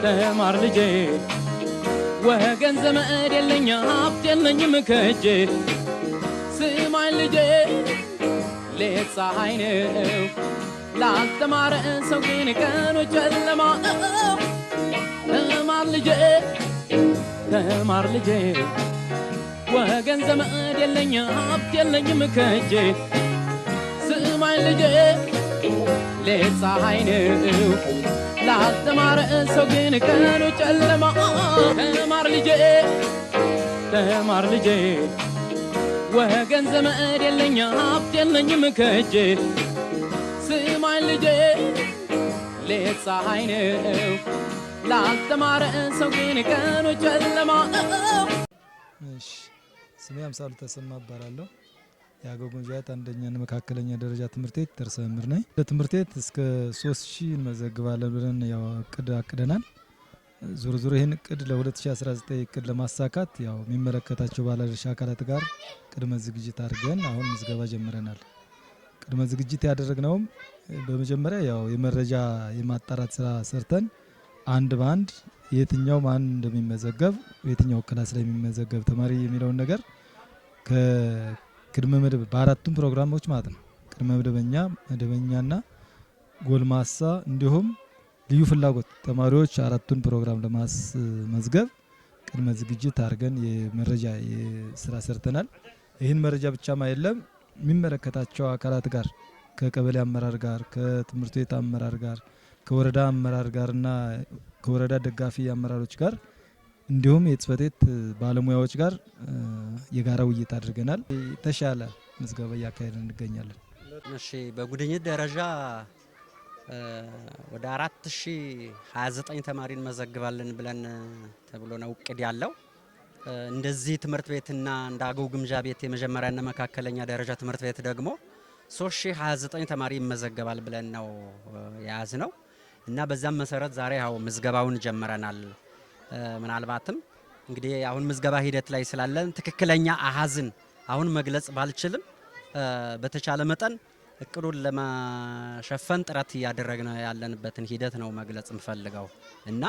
ተማር ልጄ ወገን ዘመድ የለኝ ሀብት የለኝም ከእጄ ስማኝ ልጄ ሌት ፀሐይ ነው ላልተማረ ሰው ግን ቀኑ ጨለማ ተማር ልጄ ወገን ዘመድ የለኝ ሀብት የለኝም ከእጄ ስማኝ ልጄ ሌት ፀሐይ ነው ላልተማረ ሰው ግን ቀኑ ጨለማ ተማር ልጄ ወገን ዘመድ የለኝ ሀብት የለኝም ከእጄ ስማኝ ልጄ ሌት ፀሐይ ነው ላልተማረ ሰው ግን ቀኑ ጨለማ። እሺ ስሜ አምሳሉ ተሰማ እባላለሁ። የአገው ጉምጃት አንደኛና መካከለኛ ደረጃ ትምህርት ቤት ርዕሰ መምህር ነኝ። ለትምህርት ቤት እስከ 3000 እንመዘግባለን ብለን ያው አቅደናል። ዙር ይሄን እቅድ ለ2019 እቅድ ለማሳካት ያው የሚመለከታቸው ባለድርሻ አካላት ጋር ቅድመ ዝግጅት አድርገን አሁን ምዝገባ ጀምረናል። ቅድመ ዝግጅት ያደረግነውም በመጀመሪያ ያው የመረጃ የማጣራት ስራ ሰርተን አንድ ባንድ የትኛው ማን እንደሚመዘገብ የትኛው ክላስ ላይ የሚመዘገብ ተማሪ የሚለውን ነገር ከቅድመ መደብ በአራቱም ፕሮግራሞች ማለት ነው ቅድመ መደበኛ መደበኛና ጎልማሳ እንዲሁም ልዩ ፍላጎት ተማሪዎች አራቱን ፕሮግራም ለማስመዝገብ ቅድመ ዝግጅት አድርገን የመረጃ ስራ ሰርተናል። ይህን መረጃ ብቻም አይደለም የሚመለከታቸው አካላት ጋር ከቀበሌ አመራር ጋር ከትምህርት ቤት አመራር ጋር ከወረዳ አመራር ጋርና ከወረዳ ደጋፊ አመራሮች ጋር እንዲሁም የጽሕፈት ቤት ባለሙያዎች ጋር የጋራ ውይይት አድርገናል። የተሻለ ምዝገባ እያካሄድን እንገኛለን። እሺ በጉድኝት ደረጃ ወደ 4029 ተማሪ እንመዘግባለን ብለን ተብሎ ነው እቅድ ያለው። እንደዚህ ትምህርት ቤትና እንደ አገው ግምጃ ቤት የመጀመሪያና መካከለኛ ደረጃ ትምህርት ቤት ደግሞ 3029 ተማሪ ይመዘገባል ብለን ነው የያዝነው እና በዛም መሰረት ዛሬ ያው ምዝገባውን ጀምረናል። ምናልባትም እንግዲህ አሁን ምዝገባ ሂደት ላይ ስላለን ትክክለኛ አሃዝን አሁን መግለጽ ባልችልም በተቻለ መጠን እቅዱን ለማሸፈን ጥረት እያደረግን ያለንበትን ሂደት ነው መግለጽ እንፈልገው እና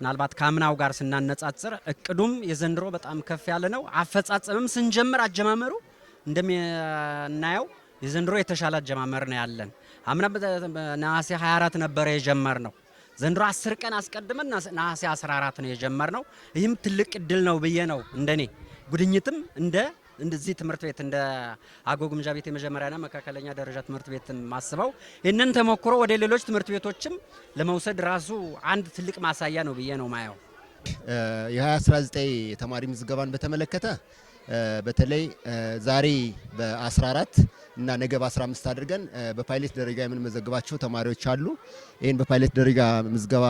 ምናልባት ካምናው ጋር ስናነጻጽር እቅዱም የዘንድሮ በጣም ከፍ ያለ ነው። አፈጻጸምም ስንጀምር አጀማመሩ እንደምናየው የዘንድሮ የተሻለ አጀማመር ነው ያለን። አምና ነሐሴ 24 ነበር የጀመርነው። ዘንድሮ 10 ቀን አስቀድመን ነሐሴ 14 ነው የጀመርነው። ይህም ትልቅ እድል ነው ብዬ ነው እንደኔ ጉድኝትም እንደዚህ ትምህርት ቤት እንደ አገው ግምጃ ቤት የመጀመሪያና መካከለኛ ደረጃ ትምህርት ቤት ማስበው ይህንን ተሞክሮ ወደ ሌሎች ትምህርት ቤቶችም ለመውሰድ ራሱ አንድ ትልቅ ማሳያ ነው ብዬ ነው ማየው። የ2019 ተማሪ ምዝገባን በተመለከተ በተለይ ዛሬ በ14 እና ነገ በ15 አድርገን በፓይለት ደረጃ የምንመዘግባቸው ተማሪዎች አሉ። ይሄን በፓይለት ደረጃ ምዝገባ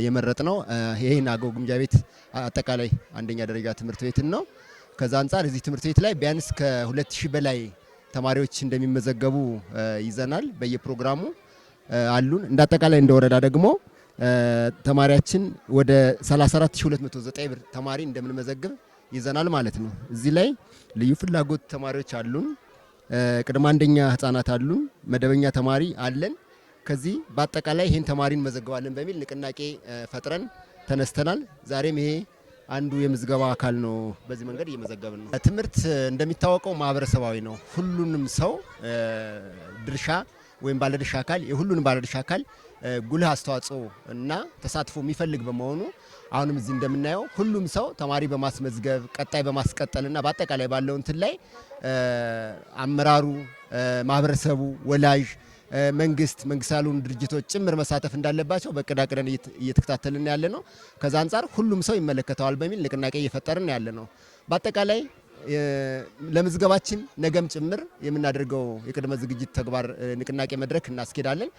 የመረጥ ነው ይሄን አገው ግምጃ ቤት አጠቃላይ አንደኛ ደረጃ ትምህርት ቤትን ነው። ከዛ አንፃር እዚህ ትምህርት ቤት ላይ ቢያንስ ከ2000 በላይ ተማሪዎች እንደሚመዘገቡ ይዘናል። በየፕሮግራሙ አሉን። እንዳጠቃላይ እንደወረዳ ደግሞ ተማሪያችን ወደ 34209 ብር ተማሪ እንደምንመዘግብ ይዘናል ማለት ነው። እዚህ ላይ ልዩ ፍላጎት ተማሪዎች አሉን፣ ቅድመ አንደኛ ህፃናት አሉን፣ መደበኛ ተማሪ አለን። ከዚህ በአጠቃላይ ይሄን ተማሪን መዘገባለን በሚል ንቅናቄ ፈጥረን ተነስተናል። ዛሬም ይሄ አንዱ የምዝገባ አካል ነው። በዚህ መንገድ እየመዘገብን ነው። ትምህርት እንደሚታወቀው ማህበረሰባዊ ነው። ሁሉንም ሰው ድርሻ ወይም ባለድርሻ አካል የሁሉንም ባለድርሻ አካል ጉልህ አስተዋጽኦ እና ተሳትፎ የሚፈልግ በመሆኑ አሁንም እዚህ እንደምናየው ሁሉም ሰው ተማሪ በማስመዝገብ ቀጣይ በማስቀጠልና በአጠቃላይ ባለው እንትን ላይ አመራሩ፣ ማህበረሰቡ፣ ወላጅ፣ መንግስት ያሉን ድርጅቶች ጭምር መሳተፍ እንዳለባቸው በእቅድ አቅደን እየተከታተልን ያለ ነው። ከዛ አንፃር ሁሉም ሰው ይመለከተዋል በሚል ንቅናቄ እየፈጠርን ያለ ነው። በአጠቃላይ ለምዝገባችን ነገም ጭምር የምናደርገው የቅድመ ዝግጅት ተግባር ንቅናቄ መድረክ እናስኬዳለን።